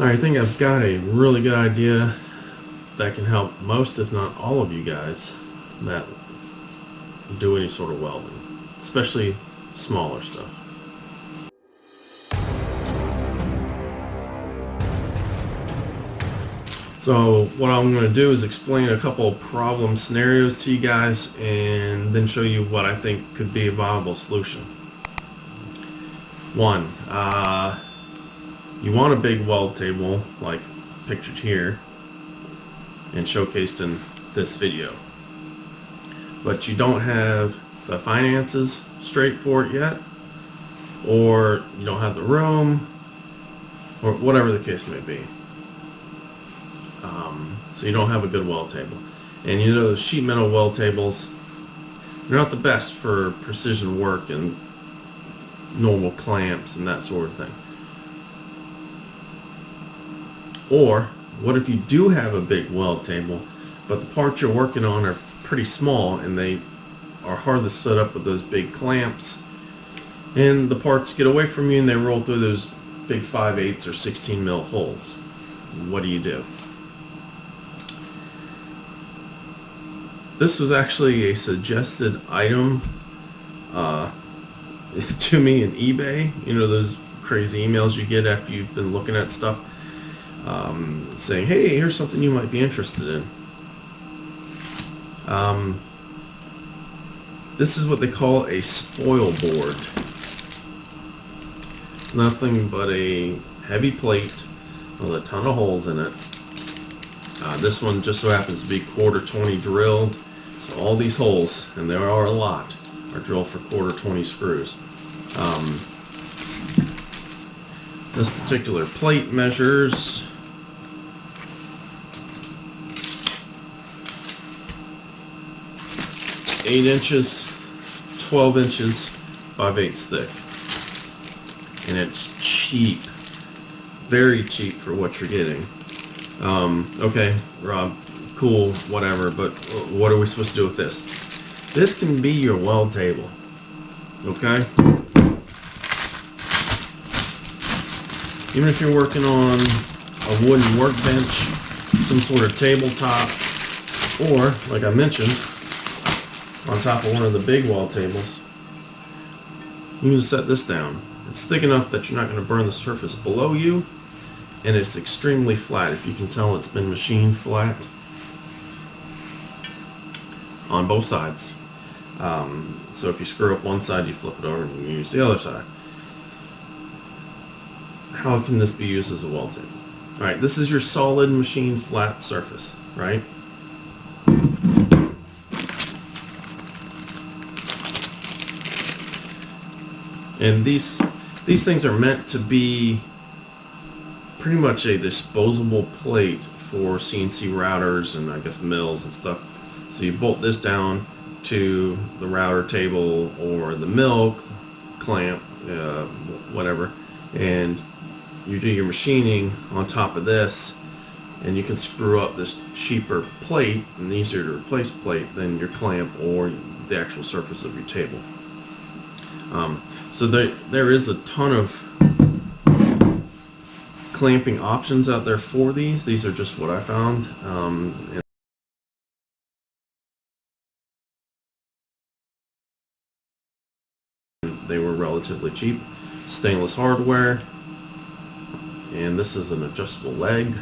Alright, I think I've got a really good idea that can help most, if not all of you guys that do any sort of welding, especially smaller stuff. So what I'm going to do is explain a couple of problem scenarios to you guys and then show you what I think could be a viable solution. One, you want a big weld table like pictured here and showcased in this video, but you don't have the finances straight for it yet, or you don't have the room, or whatever the case may be. So you don't have a good weld table. And you know, those sheet metal weld tables, they're not the best for precision work and normal clamps and that sort of thing. Or what if you do have a big weld table, but the parts you're working on are pretty small and they are hard to set up with those big clamps, and the parts get away from you and they roll through those big 5/8 or 16 mil holes? What do you do? This was actually a suggested item to me in eBay. You know, those crazy emails you get after you've been looking at stuff, saying, hey, here's something you might be interested in. This is what they call a spoil board. It's nothing but a heavy plate with a ton of holes in it. This one just so happens to be 1/4 drilled. So all these holes, and there are a lot, are drilled for 1/4 screws. This particular plate measures 8 inches, 12 inches, 5/8 thick. And it's cheap. Very cheap for what you're getting. Okay, Rob, cool, whatever, but what are we supposed to do with this? This can be your weld table, okay? Even if you're working on a wooden workbench, some sort of tabletop, or, like I mentioned, on top of one of the big weld tables, you can set this down. It's thick enough that you're not going to burn the surface below you, and it's extremely flat. If you can tell, it's been machined flat on both sides. So if you screw up one side, you flip it over and you use the other side. How can this be used as a weld table? Alright, this is your solid machined flat surface, right? And these things are meant to be pretty much a disposable plate for CNC routers and I guess mills and stuff. So you bolt this down to the router table or the mill clamp, whatever, and you do your machining on top of this, and you can screw up this cheaper plate, an easier to replace plate than your clamp or the actual surface of your table. So there is a ton of clamping options out there for these. These are just what I found. And they were relatively cheap. Stainless hardware. And this is an adjustable leg.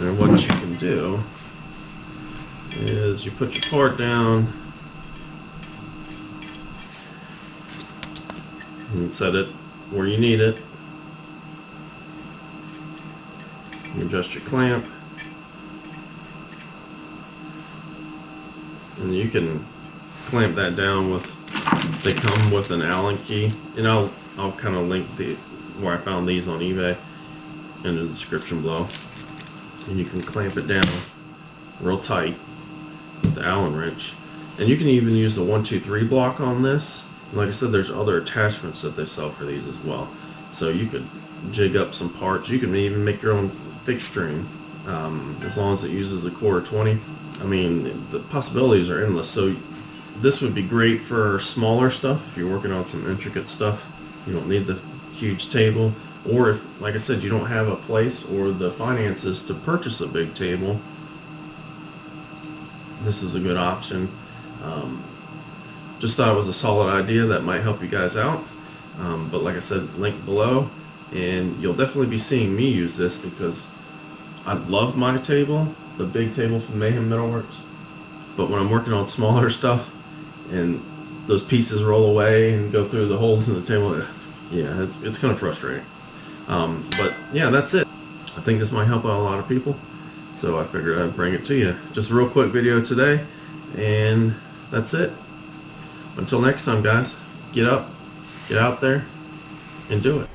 And what you can do is you put your part down and set it where you need it. You adjust your clamp, and you can clamp that down with, they come with an Allen key, and I'll kind of link where I found these on eBay in the description below. And you can clamp it down real tight with the Allen wrench, and you can even use the 1-2-3 block on this. And like I said, there's other attachments that they sell for these as well, so you could jig up some parts. You can even make your own fixturing, as long as it uses a 1/4. I mean, the possibilities are endless. So This would be great for smaller stuff. If you're working on some intricate stuff, you don't need the huge table. Or if, like I said, you don't have a place or the finances to purchase a big table, this is a good option. Just thought it was a solid idea that might help you guys out. But like I said, link below, and you'll definitely be seeing me use this because I love my table, the big table from Mayhem Metalworks. But when I'm working on smaller stuff and those pieces roll away and go through the holes in the table, yeah, it's kind of frustrating. But yeah, that's it. I think this might help out a lot of people, so I figured I'd bring it to you. Just a real quick video today, and that's it. Until next time, guys, get up, get out there, and do it.